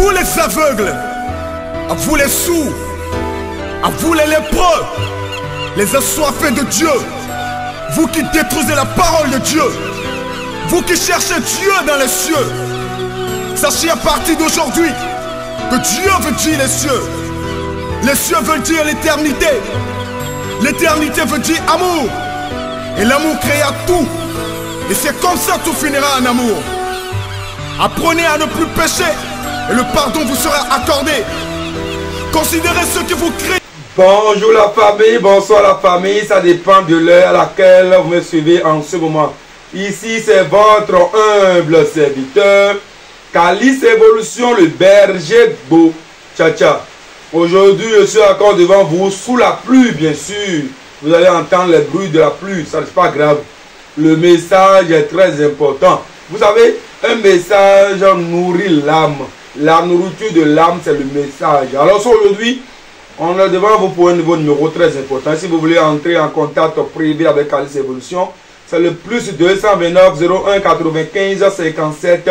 vous les aveugles, à vous les sourds, à vous les lépreux, les assoiffés de Dieu, vous qui détruisez la parole de Dieu, vous qui cherchez Dieu dans les cieux, sachez à partir d'aujourd'hui que Dieu veut dire les cieux. Les cieux veulent dire l'éternité. L'éternité veut dire amour. Et l'amour créa tout. Et c'est comme ça que tout finira en amour. Apprenez à ne plus pécher et le pardon vous sera accordé. Considérez ceux qui vous crient. Bonjour la famille, bonsoir la famille, ça dépend de l'heure à laquelle vous me suivez en ce moment. Ici c'est votre humble serviteur, Calice Evolution, le berger beau Tcha-Tcha. Aujourd'hui je suis encore devant vous sous la pluie bien sûr. Vous allez entendre les bruits de la pluie, ça n'est pas grave. Le message est très important. Vous savez, un message nourrit l'âme. La nourriture de l'âme c'est le message. Alors aujourd'hui, on est devant vous pour un nouveau numéro très important. Si vous voulez entrer en contact privé avec Calice Evolution, c'est le plus 229 01 95 57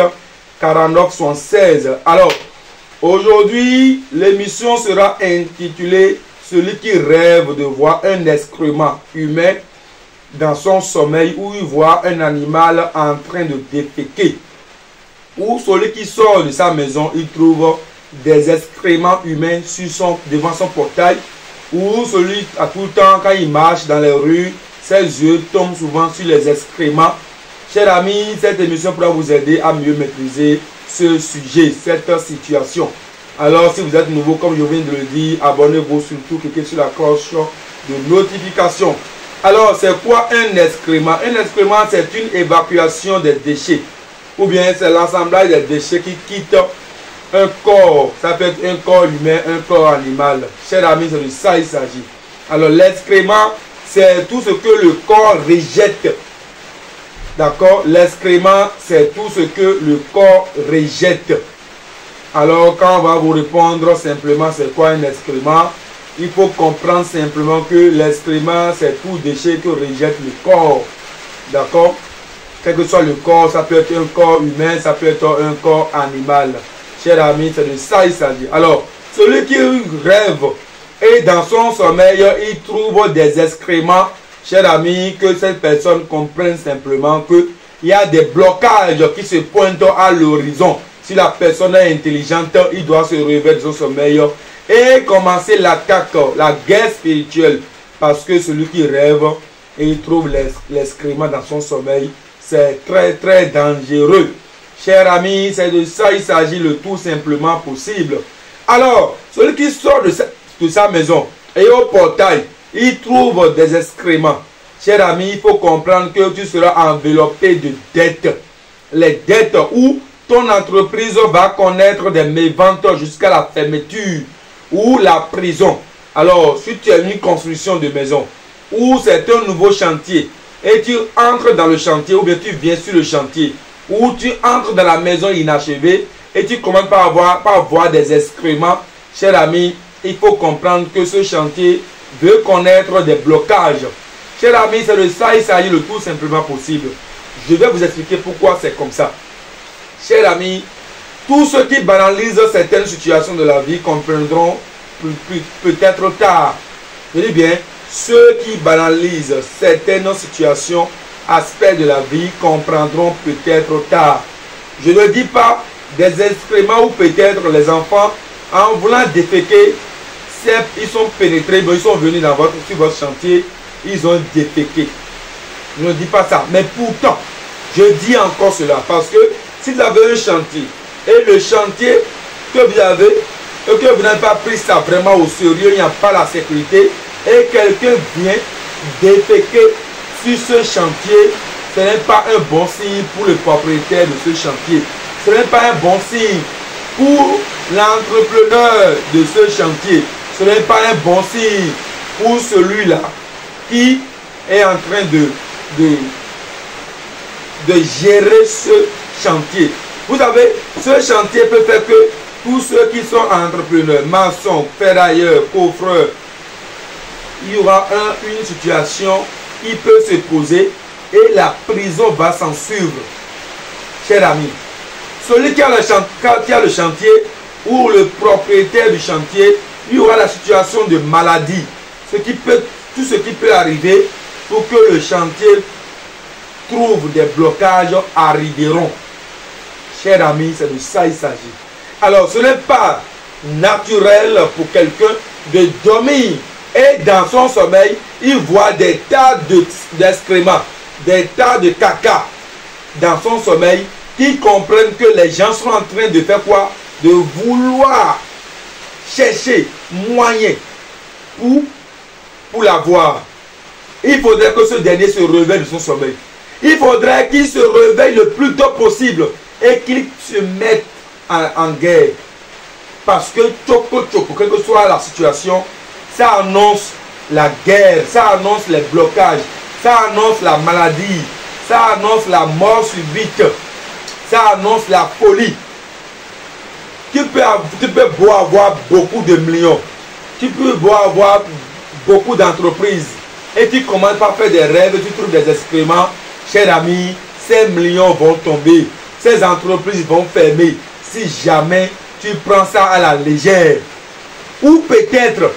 49 76. Alors, aujourd'hui, l'émission sera intitulée « Celui qui rêve de voir un excrément humain dans son sommeil ou il voit un animal en train de déféquer. » Ou celui qui sort de sa maison, il trouve des excréments humains devant son portail. Ou celui à tout le temps, quand il marche dans les rues, ses yeux tombent souvent sur les excréments. Chers amis, cette émission pourra vous aider à mieux maîtriser ce sujet, cette situation. Alors, si vous êtes nouveau, comme je viens de le dire, abonnez-vous surtout, cliquez sur la cloche de notification. Alors, c'est quoi un excrément? Un excrément, c'est une évacuation des déchets. Ou bien c'est l'assemblage des déchets qui quittent un corps. Ça peut être un corps humain, un corps animal. Chers amis, c'est de ça il s'agit. Alors, l'excrément, c'est tout ce que le corps rejette. D'accord? L'excrément, c'est tout ce que le corps rejette. Alors, quand on va vous répondre simplement c'est quoi un excrément, il faut comprendre simplement que l'excrément, c'est tout déchet que rejette le corps. D'accord? Quel que soit le corps, ça peut être un corps humain, ça peut être un corps animal. Chers amis, c'est de ça il s'agit. Alors, celui qui rêve et dans son sommeil, il trouve des excréments. Chers amis, que cette personne comprenne simplement qu'il y a des blocages qui se pointent à l'horizon. Si la personne est intelligente, il doit se réveiller de son sommeil et commencer l'attaque, la guerre spirituelle. Parce que celui qui rêve et il trouve l'excrément dans son sommeil, c'est très très dangereux. Chers amis, c'est de ça il s'agit le tout simplement possible. Alors, celui qui sort de sa maison et au portail, il trouve des excréments. Chers amis, il faut comprendre que tu seras enveloppé de dettes. Les dettes où ton entreprise va connaître des méventes jusqu'à la fermeture ou la prison. Alors, si tu as une construction de maison ou c'est un nouveau chantier et tu entres dans le chantier ou bien tu viens sur le chantier ou tu entres dans la maison inachevée et tu commences par avoir des excréments, chers amis, il faut comprendre que ce chantier veut connaître des blocages. Chers amis, c'est de ça il s'agit le tout simplement possible. Je vais vous expliquer pourquoi c'est comme ça. Chers amis, tous ceux qui banalisent certaines situations de la vie comprendront peut-être tard. Je dis bien, ceux qui banalisent certaines situations, aspects de la vie, comprendront peut-être tard. Je ne dis pas des excréments ou peut-être les enfants, en voulant déféquer, ils sont pénétrés, ils sont venus sur votre chantier, ils ont déféqué. Je ne dis pas ça, mais pourtant, je dis encore cela, parce que si vous avez un chantier, et le chantier que vous avez, et que vous n'avez pas pris ça vraiment au sérieux, il n'y a pas la sécurité, et quelqu'un vient déféquer sur ce chantier, ce n'est pas un bon signe pour le propriétaire de ce chantier. Ce n'est pas un bon signe pour l'entrepreneur de ce chantier. Ce n'est pas un bon signe pour celui-là qui est en train de gérer ce chantier. Vous savez, ce chantier peut faire que tous ceux qui sont entrepreneurs, maçons, ferrailleurs, coffreurs, il y aura une situation qui peut se poser et la prison va s'en suivre. Chers amis, celui qui a le chantier, ou le propriétaire du chantier, il y aura la situation de maladie. Tout ce qui peut arriver pour que le chantier trouve des blocages arriveront. Chers amis, c'est de ça il s'agit. Alors, ce n'est pas naturel pour quelqu'un de dormir et dans son sommeil, il voit des tas d'excréments, des tas de caca dans son sommeil, qui comprennent que les gens sont en train de faire quoi? De vouloir chercher moyen pour l'avoir. Il faudrait que ce dernier se réveille de son sommeil. Il faudrait qu'il se réveille le plus tôt possible et qu'il se mette en guerre. Parce que choco, quelle que soit la situation, ça annonce la guerre, ça annonce les blocages, ça annonce la maladie, ça annonce la mort subite, ça annonce la folie. Tu peux beau avoir beaucoup de millions, tu peux beau avoir beaucoup d'entreprises et tu commences par faire des rêves, tu trouves des excréments. Cher ami, ces millions vont tomber, ces entreprises vont fermer si jamais tu prends ça à la légère. Ou peut-être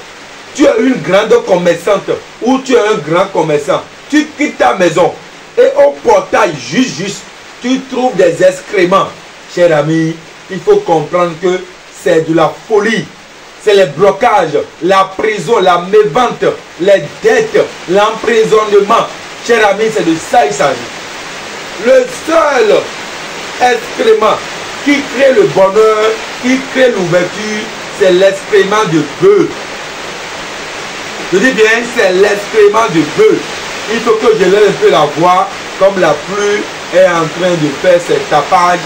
tu es une grande commerçante ou tu es un grand commerçant, tu quittes ta maison et au portail juste tu trouves des excréments. Cher ami, il faut comprendre que c'est de la folie. C'est les blocages, la prison, la mévente, les dettes, l'emprisonnement. Cher ami, c'est de ça il s'agit. Le seul excrément qui crée le bonheur, qui crée l'ouverture, c'est l'excrément de bœuf. Je dis bien, c'est l'excrément de bœuf. Il faut que je lève un peu la voix, comme la pluie est en train de faire ses tapages.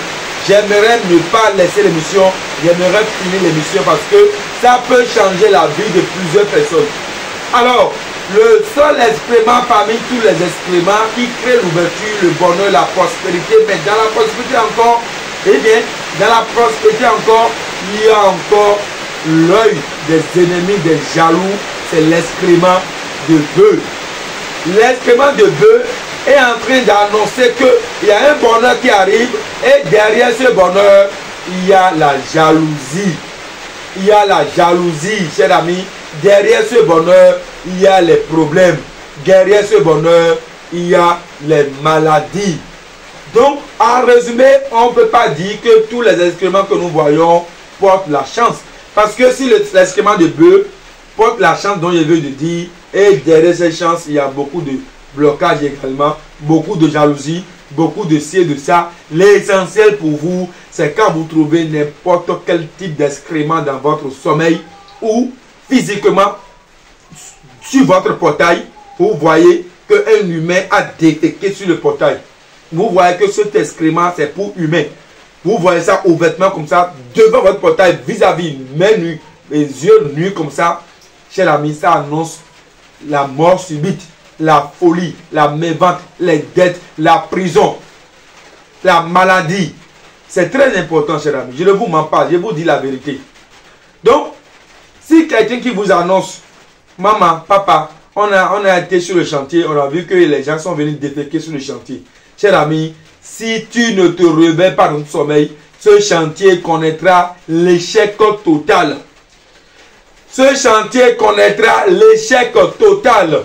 J'aimerais ne pas laisser l'émission, j'aimerais finir l'émission parce que ça peut changer la vie de plusieurs personnes. Alors, le seul excrément parmi tous les excréments qui crée l'ouverture, le bonheur, la prospérité, mais dans la prospérité encore, eh bien, dans la prospérité encore, il y a encore l'œil des ennemis, des jaloux, c'est l'excrément de bœuf. L'excrément de bœuf est en train d'annoncer qu'il y a un bonheur qui arrive et derrière ce bonheur, il y a la jalousie. Il y a la jalousie, chers amis. Derrière ce bonheur, il y a les problèmes. Derrière ce bonheur, il y a les maladies. Donc, en résumé, on ne peut pas dire que tous les excréments que nous voyons portent la chance. Parce que si l'excrément de bœuf porte la chance dont je veux dire, et derrière cette chance, il y a beaucoup de blocages également, beaucoup de jalousie, beaucoup de ci et de ça. L'essentiel pour vous, c'est quand vous trouvez n'importe quel type d'excrément dans votre sommeil ou physiquement sur votre portail, vous voyez qu'un humain a détecté sur le portail. Vous voyez que cet excrément, c'est pour humain. Vous voyez ça ouvertement comme ça, devant votre portail, vis-à-vis, main nue, les yeux nus comme ça. Cher ami, ça annonce la mort subite, la folie, la mévente, les dettes, la prison, la maladie. C'est très important, cher ami. Je ne vous mens pas, je vous dis la vérité. Donc, si quelqu'un qui vous annonce, maman, papa, on a été sur le chantier, on a vu que les gens sont venus déféquer sur le chantier. Cher ami, si tu ne te réveilles pas dans ton sommeil, ce chantier connaîtra l'échec total. Ce chantier connaîtra l'échec total.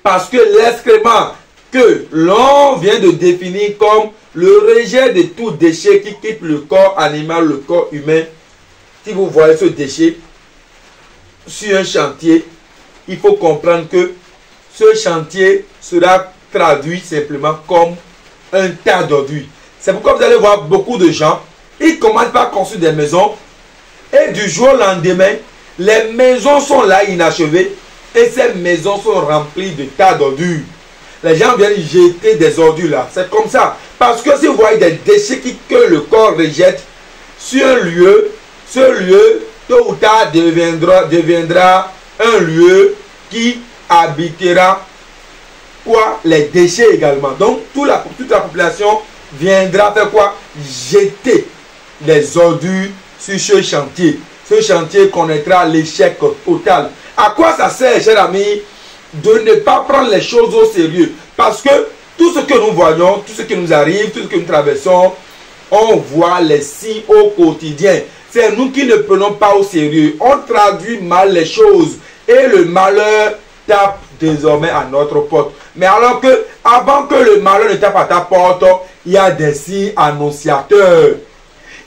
Parce que l'excrément que l'on vient de définir comme le rejet de tout déchet qui quitte le corps animal, le corps humain. Si vous voyez ce déchet sur un chantier, il faut comprendre que ce chantier sera traduit simplement comme un tas d'ordures. C'est pourquoi vous allez voir beaucoup de gens, ils commencent par construire des maisons et du jour au lendemain, les maisons sont là inachevées et ces maisons sont remplies de tas d'ordures. Les gens viennent jeter des ordures là. C'est comme ça. Parce que si vous voyez des déchets que le corps rejette sur un lieu, ce lieu, tôt ou tard, deviendra un lieu qui habitera quoi? Les déchets également. Donc, toute la population viendra faire quoi? Jeter les ordures sur ce chantier. Ce chantier connaîtra l'échec total. À quoi ça sert, chers amis, de ne pas prendre les choses au sérieux? Parce que tout ce que nous voyons, tout ce qui nous arrive, tout ce que nous traversons, On voit les signes au quotidien. C'est nous qui ne prenons pas au sérieux. On traduit mal les choses. Et le malheur tape désormais à notre porte. Mais alors que, avant que le malheur ne tape à ta porte, il y a des signes annonciateurs.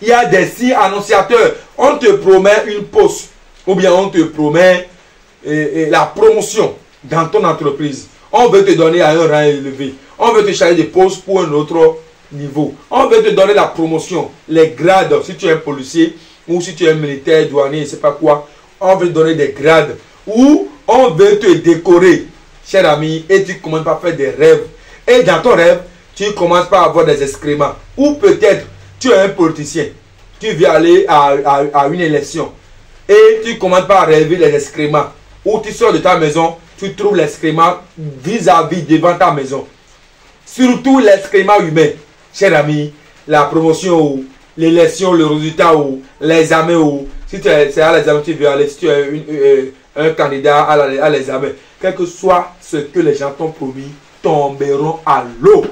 Il y a des signes annonciateurs. On te promet une poste. Ou bien on te promet la promotion dans ton entreprise. On veut te donner à un rang élevé. On veut te changer de poste pour un autre niveau. On veut te donner la promotion, les grades. Si tu es un policier ou si tu es un militaire, douanier, je ne sais pas quoi. On veut te donner des grades. Ou on veut te décorer, cher ami, et tu commences par faire des rêves. Et dans ton rêve, tu commences par avoir des excréments. Ou peut-être, tu es un politicien. Tu veux aller à une élection. Et tu commences par rêver les excréments. Ou tu sors de ta maison, tu trouves l'excrément vis-à-vis devant ta maison. Surtout l'excrément humain. Cher ami, la promotion ou l'élection, le résultat ou l'examen ou si c'est à l'examen tu veux aller, si tu es un candidat à l'examen, quel que soit ce que les gens t'ont promis, tomberont à l'eau.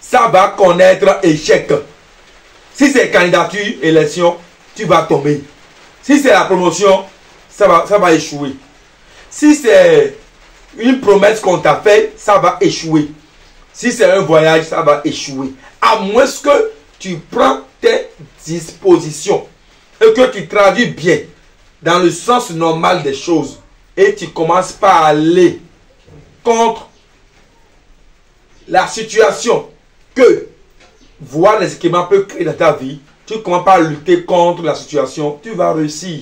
Ça va connaître échec. Si c'est candidature, élection, tu vas tomber. Si c'est la promotion, ça va échouer. Si c'est une promesse qu'on t'a faite, ça va échouer. Si c'est un voyage, ça va échouer. À moins que tu prends tes dispositions et que tu traduis bien dans le sens normal des choses et tu commences par aller contre la situation que voir les équipements peut créer dans ta vie, tu commences par lutter contre la situation, tu vas réussir.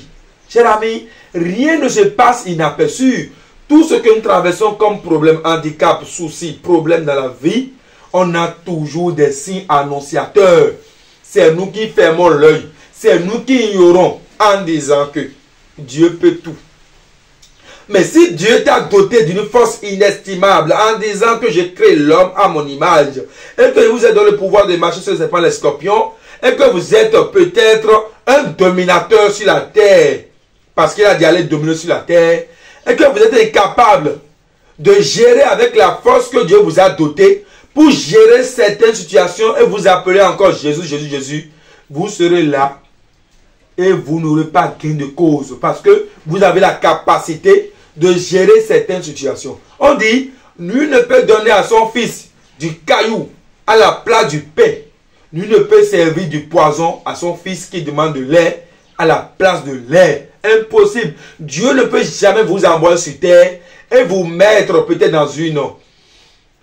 Cher ami, rien ne se passe inaperçu. Tout ce que nous traversons comme problème, handicap, souci, problème dans la vie, on a toujours des signes annonciateurs. C'est nous qui fermons l'œil. C'est nous qui ignorons en disant que Dieu peut tout. Mais si Dieu t'a doté d'une force inestimable en disant que j'ai créé l'homme à mon image et que vous êtes dans le pouvoir de marcher sur les serpents, les scorpions et que vous êtes peut-être un dominateur sur la terre parce qu'il a dit aller dominer sur la terre et que vous êtes incapable de gérer avec la force que Dieu vous a dotée pour gérer certaines situations et vous appelez encore Jésus, Jésus, Jésus, vous serez là et vous n'aurez pas gain de cause parce que vous avez la capacité de gérer certaines situations. On dit, nul ne peut donner à son fils du caillou à la place du pain. Nul ne peut servir du poison à son fils qui demande de lait à la place de lait. Impossible. Dieu ne peut jamais vous envoyer sur terre et vous mettre peut-être dans une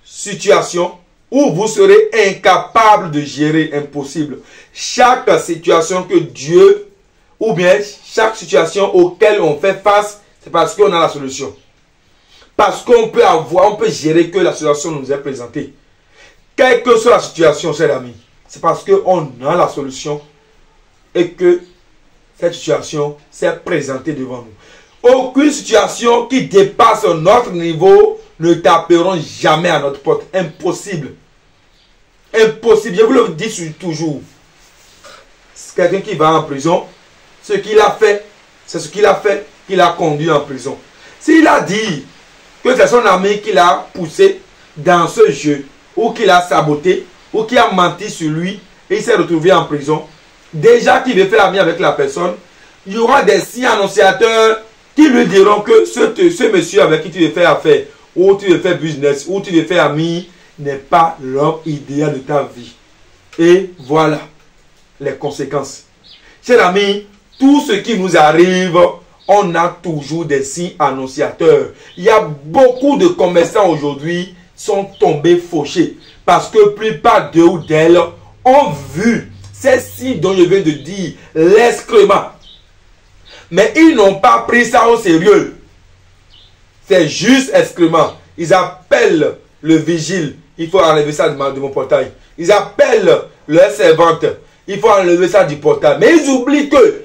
situation où vous serez incapable de gérer. Impossible. Chaque situation que Dieu, ou bien chaque situation auquel on fait face, c'est parce qu'on a la solution. Parce qu'on peut avoir, on peut gérer que la situation nous est présentée. Quelle que soit la situation, chers amis, c'est parce qu'on a la solution et que cette situation s'est présentée devant nous. Aucune situation qui dépasse notre niveau ne taperont jamais à notre porte. Impossible. Impossible. Je vous le dis toujours. C'est quelqu'un qui va en prison. Ce qu'il a fait, c'est ce qu'il a fait qui l'a conduit en prison. S'il a dit que c'est son ami qui l'a poussé dans ce jeu, ou qui l'a saboté, ou qui a menti sur lui, et il s'est retrouvé en prison, déjà qu'il veut faire ami avec la personne, il y aura des signes annonciateurs qui lui diront que ce monsieur avec qui tu veux faire affaire, ou tu veux faire business, ou tu veux faire ami, n'est pas l'homme idéal de ta vie. Et voilà les conséquences. Chers amis, tout ce qui nous arrive, on a toujours des signes annonciateurs. Il y a beaucoup de commerçants aujourd'hui qui sont tombés fauchés parce que plupart d'eux ou d'elles ont vu ces signes dont je viens de dire, l'excrément. Mais ils n'ont pas pris ça au sérieux. C'est juste excrément. Ils appellent le vigile. Il faut enlever ça de mon portail. Ils appellent leur servante. Il faut enlever ça du portail. Mais ils oublient que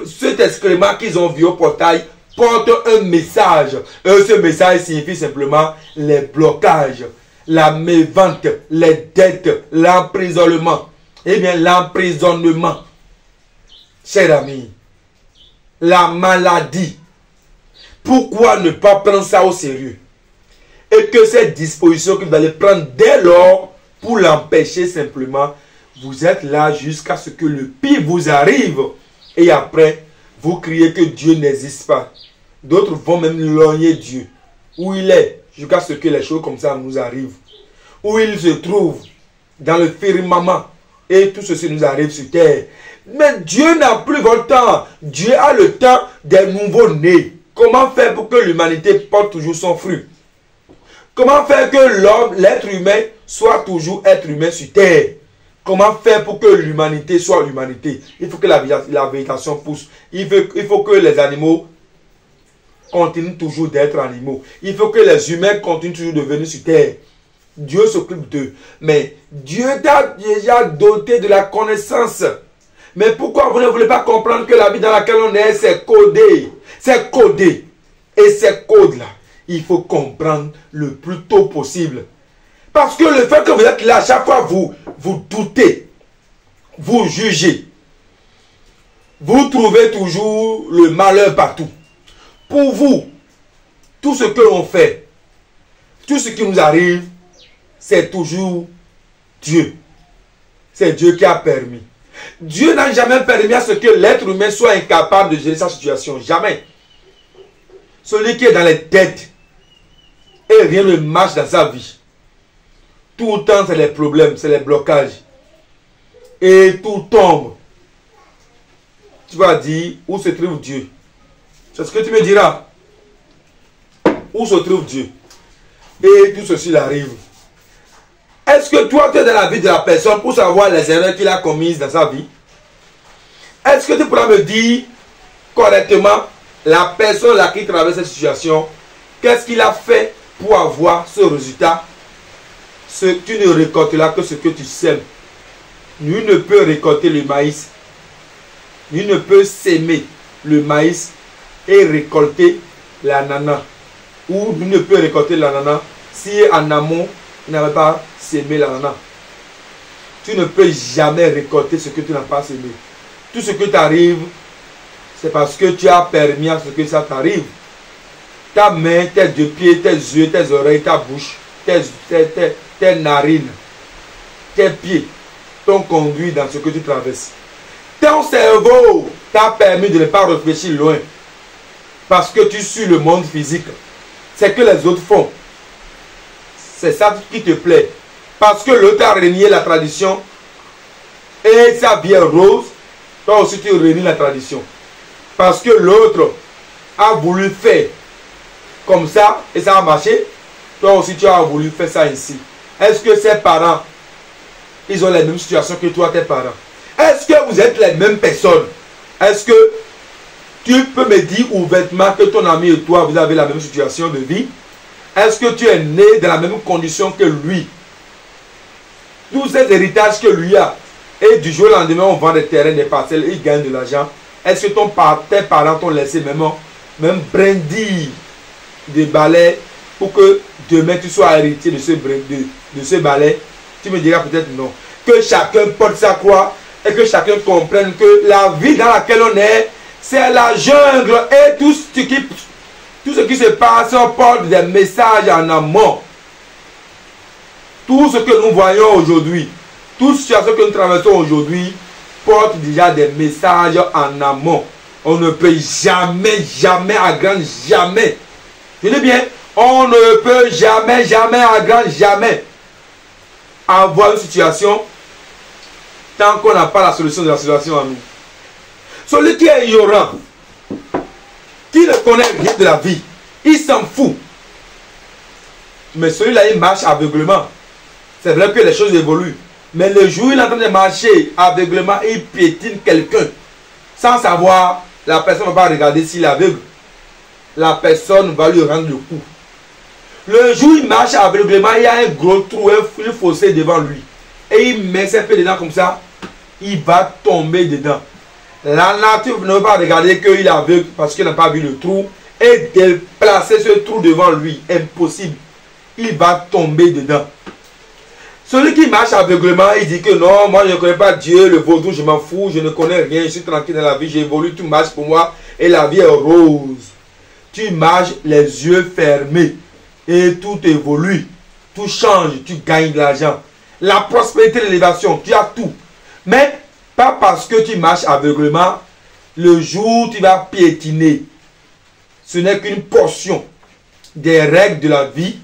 cet excrément qu'ils ont vu au portail porte un message. Et ce message signifie simplement les blocages, la mévente, les dettes, l'emprisonnement. Eh bien, l'emprisonnement, cher ami, la maladie. Pourquoi ne pas prendre ça au sérieux? Et que cette disposition que vous allez prendre dès lors pour l'empêcher simplement. Vous êtes là jusqu'à ce que le pire vous arrive. Et après, vous criez que Dieu n'existe pas. D'autres vont même lorgner Dieu. Où il est, jusqu'à ce que les choses comme ça nous arrivent. Où il se trouve, dans le firmament. Et tout ceci nous arrive sur terre. Mais Dieu n'a plus votre temps. Dieu a le temps des nouveaux-nés. Comment faire pour que l'humanité porte toujours son fruit? Comment faire que l'homme, l'être humain, soit toujours être humain sur terre? Comment faire pour que l'humanité soit l'humanité? Il faut que la végétation pousse. Il faut que les animaux continuent toujours d'être animaux. Il faut que les humains continuent toujours de venir sur terre. Dieu s'occupe d'eux. Mais Dieu t'a déjà doté de la connaissance. Mais pourquoi vous ne voulez pas comprendre que la vie dans laquelle on est, c'est codé? C'est codé. Et ces codes-là, il faut comprendre le plus tôt possible. Parce que le fait que vous êtes là, à chaque fois vous doutez, vous jugez, vous trouvez toujours le malheur partout. Pour vous, tout ce que l'on fait, tout ce qui nous arrive, c'est toujours Dieu. C'est Dieu qui a permis. Dieu n'a jamais permis à ce que l'être humain soit incapable de gérer sa situation. Jamais. Celui qui est dans les têtes et rien ne marche dans sa vie. Tout le temps, c'est les problèmes, c'est les blocages. Et tout tombe. Tu vas dire, où se trouve Dieu? C'est ce que tu me diras. Où se trouve Dieu? Et tout ceci arrive. Est-ce que toi, tu es dans la vie de la personne pour savoir les erreurs qu'il a commises dans sa vie? Est-ce que tu pourras me dire correctement la personne là qui traverse cette situation, qu'est-ce qu'il a fait pour avoir ce résultat? Tu ne récolteras que ce que tu sèmes. Nul ne peut récolter le maïs. Nul ne peut s'aimer le maïs et récolter l'ananas. Ou nul ne peut récolter l'ananas si en amont, il n'avait pas s'aimer l'ananas. Tu ne peux jamais récolter ce que tu n'as pas sémé. Tout ce que t'arrive, c'est parce que tu as permis à ce que ça t'arrive. Ta main, tes deux pieds, tes yeux, tes oreilles, ta bouche, tes narines, tes pieds t'ont conduit dans ce que tu traverses. Ton cerveau t'a permis de ne pas réfléchir loin. Parce que tu suis le monde physique. C'est que les autres font. C'est ça qui te plaît. Parce que l'autre a renié la tradition et sa vie est rose, toi aussi tu renies la tradition. Parce que l'autre a voulu faire comme ça et ça a marché, toi aussi tu as voulu faire ça ainsi. Est-ce que ses parents, ils ont les mêmes situations que toi, tes parents? Est-ce que vous êtes les mêmes personnes? Est-ce que tu peux me dire ouvertement que ton ami et toi, vous avez la même situation de vie? Est-ce que tu es né dans la même condition que lui? Tous ces héritages que lui a, et du jour au lendemain, on vend des terrains, des parcelles, il gagne de l'argent. Est-ce que tes parents t'ont laissé même brandir des balais pour que demain tu sois héritier de ce balai? Tu me diras peut-être non. Que chacun porte sa croix et que chacun comprenne que la vie dans laquelle on est, c'est la jungle et tout ce qui se passe, on porte des messages en amont. Tout ce que nous voyons aujourd'hui, toute situation que nous traversons aujourd'hui, porte déjà des messages en amont. On ne peut jamais agrandir, jamais. Je dis bien, on ne peut jamais agrandir, jamais avoir une situation tant qu'on n'a pas la solution de la situation à nous. Celui qui est ignorant, qui ne connaît rien de la vie, il s'en fout. Mais celui-là, il marche aveuglement. C'est vrai que les choses évoluent. Mais le jour où il est en train de marcher aveuglement, il piétine quelqu'un. Sans savoir, la personne ne va pas regarder s'il est aveugle. La personne va lui rendre le coup. Le jour où il marche aveuglement, il y a un gros trou, un fossé devant lui. Et il met ses pieds dedans comme ça. Il va tomber dedans. La nature ne veut pas regarder qu'il est aveugle parce qu'il n'a pas vu le trou. Et déplacer ce trou devant lui. Impossible. Il va tomber dedans. Celui qui marche aveuglement, il dit que non, moi je ne connais pas Dieu, le vaudou, je m'en fous, je ne connais rien, je suis tranquille dans la vie, j'évolue, tout marche pour moi et la vie est rose. Tu marches les yeux fermés et tout évolue, tout change, tu gagnes de l'argent. la prospérité, l'élévation, tu as tout. Mais pas parce que tu marches aveuglément, le jour où tu vas piétiner, ce n'est qu'une portion des règles de la vie,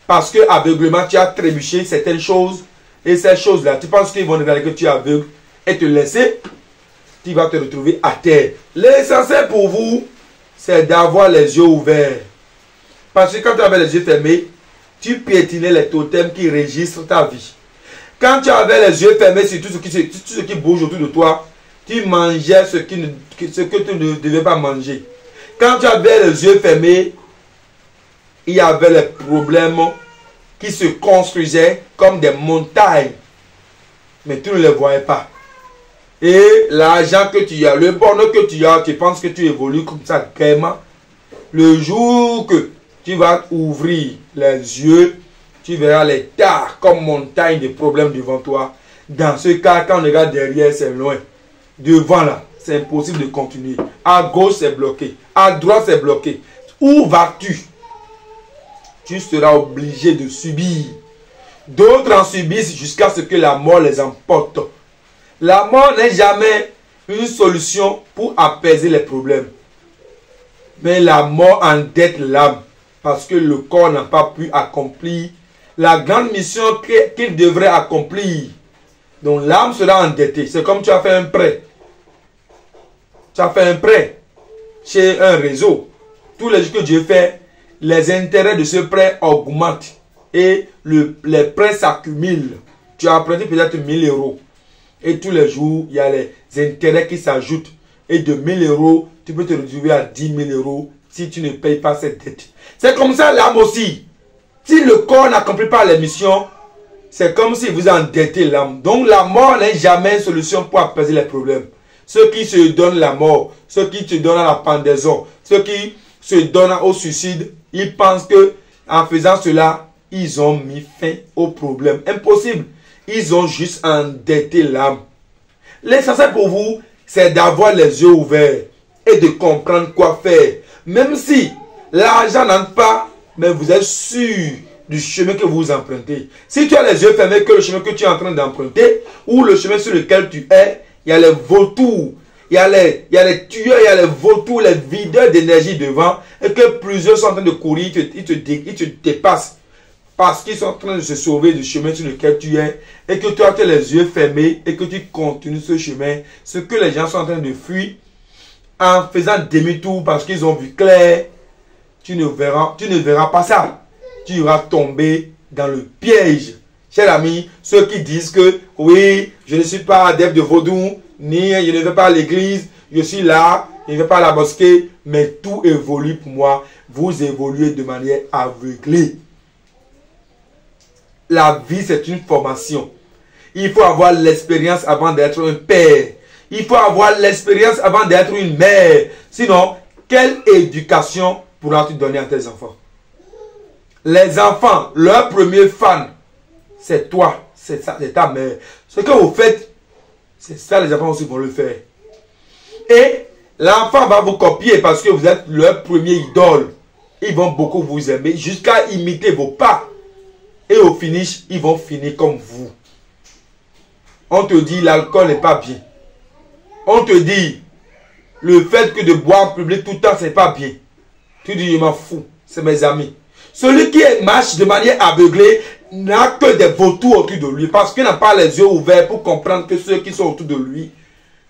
parce que aveuglément, tu as trébuché certaines choses, et ces choses-là, tu penses qu'ils vont regarder que tu es aveugle et te laisser, tu vas te retrouver à terre. L'essentiel pour vous, c'est d'avoir les yeux ouverts. Parce que quand tu avais les yeux fermés, tu piétinais les totems qui régissent ta vie. Quand tu avais les yeux fermés sur tout ce qui bouge autour de toi, tu mangeais ce que tu ne devais pas manger. Quand tu avais les yeux fermés, il y avait les problèmes qui se construisaient comme des montagnes. Mais tu ne les voyais pas. Et l'argent que tu as, le bonheur que tu as, tu penses que tu évolues comme ça gaiement. Le jour que tu vas ouvrir les yeux, tu verras les tas comme montagne de problèmes devant toi. Dans ce cas, quand on regarde derrière, c'est loin. Devant là, c'est impossible de continuer. À gauche, c'est bloqué. À droite, c'est bloqué. Où vas-tu? Tu seras obligé de subir. D'autres en subissent jusqu'à ce que la mort les emporte. La mort n'est jamais une solution pour apaiser les problèmes. Mais la mort endette l'âme parce que le corps n'a pas pu accomplir la grande mission qu'il devrait accomplir. Donc l'âme sera endettée. C'est comme tu as fait un prêt. Tu as fait un prêt chez un réseau. Tous les jours que Dieu fait, les intérêts de ce prêt augmentent. Et les prêts s'accumulent. Tu as emprunté peut-être 1000 euros. Et tous les jours, il y a les intérêts qui s'ajoutent. Et de 1000 euros, tu peux te retrouver à 10 000 euros si tu ne payes pas cette dette. C'est comme ça l'âme aussi. Si le corps n'accomplit pas les missions, c'est comme si vous endettez l'âme. Donc la mort n'est jamais une solution pour apaiser les problèmes. Ceux qui se donnent la mort, ceux qui se donnent à la pendaison, ceux qui se donnent au suicide, ils pensent que en faisant cela, ils ont mis fin au problème. Impossible. Ils ont juste endetté l'âme. L'essentiel pour vous, c'est d'avoir les yeux ouverts et de comprendre quoi faire. Même si l'argent n'entre pas, mais vous êtes sûr du chemin que vous empruntez. Si tu as les yeux fermés que le chemin que tu es en train d'emprunter, ou le chemin sur lequel tu es, il y a les vautours, il y a les tueurs, il y a les vautours, les videurs d'énergie devant, et que plusieurs sont en train de courir, ils te dépassent. Parce qu'ils sont en train de se sauver du chemin sur lequel tu es, et que toi tu as les yeux fermés, et que tu continues ce chemin, ce que les gens sont en train de fuir, en faisant demi-tour parce qu'ils ont vu clair, tu ne verras pas ça. Tu iras tomber dans le piège. Chers amis, ceux qui disent que oui, je ne suis pas adepte de vaudou, ni je ne vais pas à l'église, je suis là, je ne vais pas à la mosquée, mais tout évolue pour moi. Vous évoluez de manière aveuglée. La vie, c'est une formation. Il faut avoir l'expérience avant d'être un père. Il faut avoir l'expérience avant d'être une mère. Sinon, quelle éducation pourras-tu donner à tes enfants? Les enfants, leur premier fan, c'est toi, c'est ta mère. Ce que vous faites, c'est ça, les enfants aussi vont le faire. Et l'enfant va vous copier parce que vous êtes leur premier idole. Ils vont beaucoup vous aimer jusqu'à imiter vos pas. Et au finish, ils vont finir comme vous. On te dit l'alcool n'est pas bien. On te dit le fait que de boire en public tout le temps, c'est pas bien. Tu dis, je m'en fous, c'est mes amis. Celui qui marche de manière aveuglée n'a que des vautours autour de lui parce qu'il n'a pas les yeux ouverts pour comprendre que ceux qui sont autour de lui,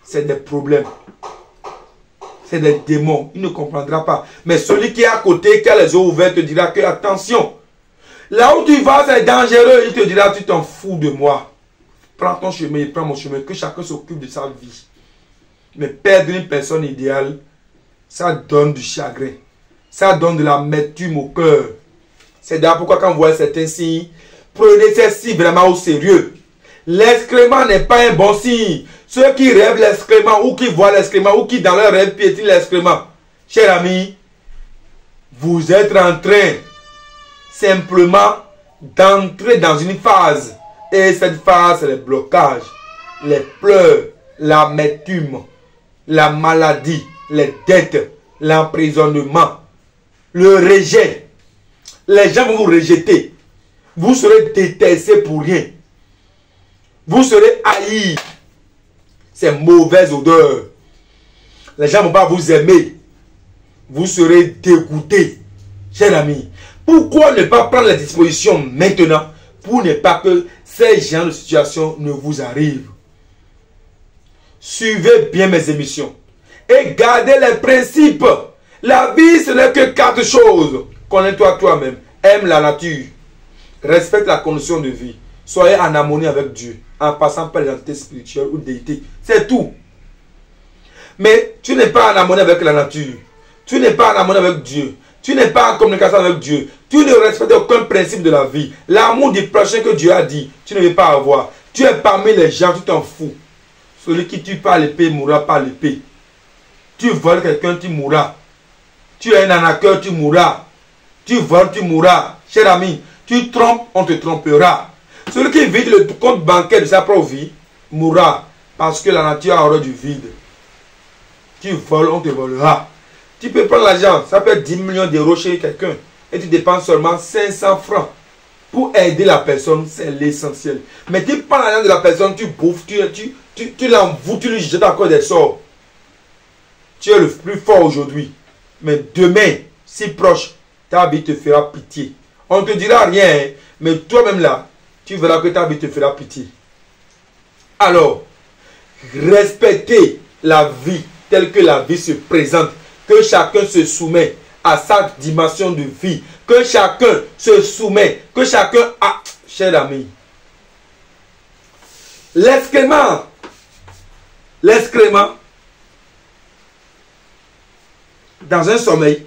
c'est des problèmes. C'est des démons. Il ne comprendra pas. Mais celui qui est à côté, qui a les yeux ouverts, te dira que attention, là où tu vas, c'est dangereux. Il te dira, tu t'en fous de moi. Prends ton chemin et prends mon chemin. Que chacun s'occupe de sa vie. Mais perdre une personne idéale, ça donne du chagrin. Ça donne de l'amertume au cœur. C'est d'ailleurs pourquoi quand vous voyez certains signes, prenez ces signes vraiment au sérieux. L'excrément n'est pas un bon signe. Ceux qui rêvent l'excrément ou qui voient l'excrément ou qui dans leur rêve piétinent l'excrément. Chers amis, vous êtes en train simplement d'entrer dans une phase. Et cette phase, c'est les blocages, les pleurs, l'amertume, la maladie, les dettes, l'emprisonnement, le rejet. Les gens vont vous rejeter. Vous serez détestés pour rien. Vous serez haïs. C'est mauvaise odeur. Les gens ne vont pas vous aimer. Vous serez dégoûtés. Chers amis, pourquoi ne pas prendre les dispositions maintenant pour ne pas que ces genres de situations ne vous arrivent? Suivez bien mes émissions et gardez les principes. La vie, ce n'est que 4 choses. Connais-toi toi-même. Aime la nature. Respecte la condition de vie. Soyez en harmonie avec Dieu en passant par l'identité spirituelle ou déité. C'est tout. Mais tu n'es pas en harmonie avec la nature. Tu n'es pas en harmonie avec Dieu. Tu n'es pas en communication avec Dieu. Tu ne respectes aucun principe de la vie. L'amour du prochain que Dieu a dit, tu ne veux pas avoir. Tu es parmi les gens, tu t'en fous. Celui qui tue par l'épée mourra par l'épée. Tu voles quelqu'un, tu mourras. Tu es un arnaqueur, tu mourras. Tu voles, tu mourras. Cher ami, tu trompes, on te trompera. Celui qui vide le compte bancaire de sa propre vie mourra. Parce que la nature a horreur du vide. Tu voles, on te volera. Tu peux prendre l'argent, ça peut être 10 millions d'euros chez quelqu'un. Et tu dépenses seulement 500 francs. Pour aider la personne, c'est l'essentiel. Mais tu prends l'argent de la personne, tu bouffes, tu l'envoûtes, tu lui jettes encore des sorts. Tu es le plus fort aujourd'hui. Mais demain, si proche, ta vie te fera pitié. On ne te dira rien, hein, mais toi-même là, tu verras que ta vie te fera pitié. Alors, respectez la vie telle que la vie se présente. Que chacun se soumet à sa dimension de vie. Que chacun se soumet. Que chacun a... Cher ami, l'excrément, dans un sommeil,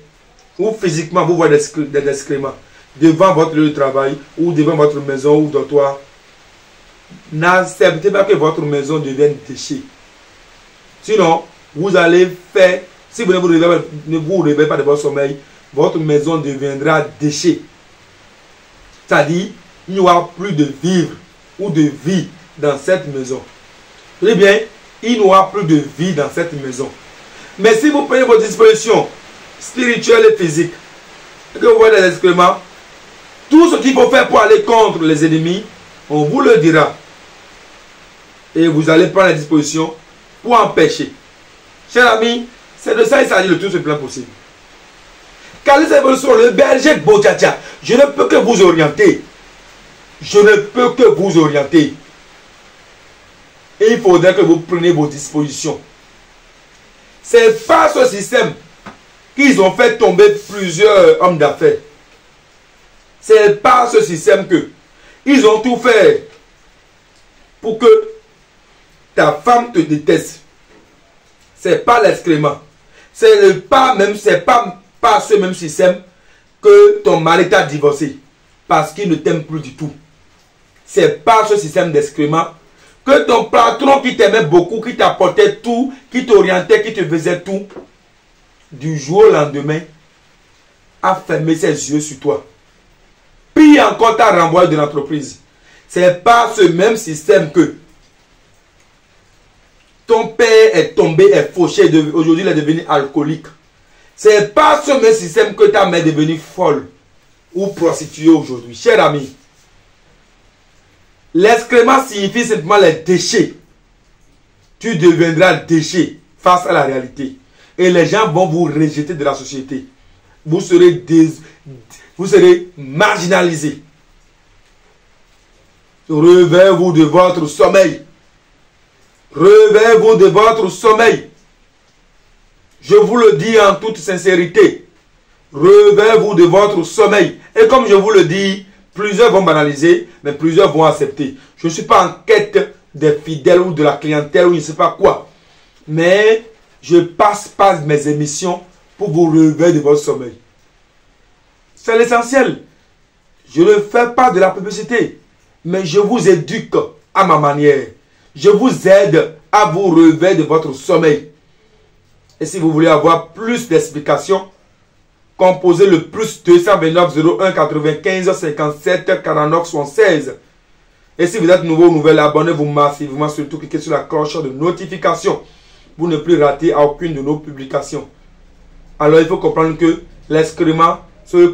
où physiquement vous voyez des excréments, devant votre lieu de travail, ou devant votre maison, ou dortoir, n'acceptez pas que votre maison devienne déchet. Sinon, vous allez faire... Si vous ne vous réveillez pas de votre sommeil, votre maison deviendra déchet. C'est-à-dire, il n'y aura plus de vivre ou de vie dans cette maison. Eh bien, il n'y aura plus de vie dans cette maison. Mais si vous prenez vos dispositions spirituelles et physiques, et que vous voyez des excréments, tout ce qu'il faut faire pour aller contre les ennemis, on vous le dira. Et vous allez prendre les dispositions pour empêcher. Chers amis, c'est de ça qu'il s'agit le tout ce plan possible. Kalis Evolution, le berger Bochacha, je ne peux que vous orienter. Je ne peux que vous orienter. Et il faudrait que vous preniez vos dispositions. C'est par ce système qu'ils ont fait tomber plusieurs hommes d'affaires. C'est par ce système que ils ont tout fait pour que ta femme te déteste. C'est pas l'excrément. C'est pas par ce même système que ton mari t'a divorcé parce qu'il ne t'aime plus du tout. C'est par ce système d'excrément que ton patron qui t'aimait beaucoup, qui t'apportait tout, qui t'orientait, qui te faisait tout, du jour au lendemain, a fermé ses yeux sur toi. Puis encore t'a renvoyé de l'entreprise. C'est par ce même système que ton père est tombé, est fauché, aujourd'hui il est devenu alcoolique. C'est par ce même système que ta mère est devenue folle ou prostituée aujourd'hui. Cher ami, l'excrément signifie simplement les déchets. Tu deviendras déchet face à la réalité. Et les gens vont vous rejeter de la société. Vous serez marginalisé. Réveillez-vous de votre sommeil. Réveillez-vous de votre sommeil. Je vous le dis en toute sincérité. Réveillez-vous de votre sommeil. Et comme je vous le dis, plusieurs vont banaliser, mais plusieurs vont accepter. Je ne suis pas en quête des fidèles ou de la clientèle ou je ne sais pas quoi. Mais je passe par mes émissions pour vous réveiller de votre sommeil. C'est l'essentiel. Je ne fais pas de la publicité, mais je vous éduque à ma manière. Je vous aide à vous réveiller de votre sommeil. Et si vous voulez avoir plus d'explications, composez le plus 229 01 95 57 49 76. Et si vous êtes nouveau ou nouvelle, abonnez-vous massivement, surtout cliquez sur la cloche de notification pour ne plus rater aucune de nos publications. Alors il faut comprendre que l'excrément, ceux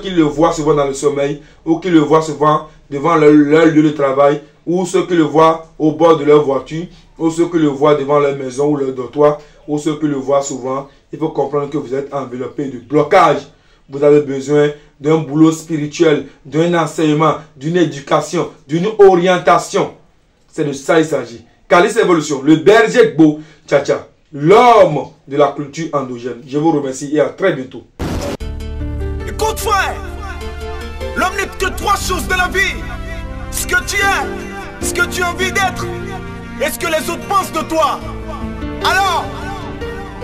qui le voient souvent dans le sommeil ou qui le voient souvent devant leur lieu de travail ou ceux qui le voient au bord de leur voiture, ou ceux qui le voient devant leur maison ou leur dortoir, ou ceux qui le voient souvent, il faut comprendre que vous êtes enveloppé de blocage. Vous avez besoin d'un boulot spirituel, d'un enseignement, d'une éducation, d'une orientation. C'est de ça qu'il s'agit. Calice Évolution, le berger Gbo Tchatcha, l'homme de la culture endogène. Je vous remercie et à très bientôt. Écoute frère, l'homme n'est que trois choses de la vie. Ce que tu es, ce que tu as envie d'être, et ce que les autres pensent de toi. Alors,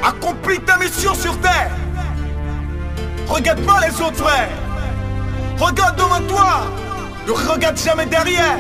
accomplis ta mission sur terre. Regarde pas les autres frères. Regarde devant toi. Ne regarde jamais derrière.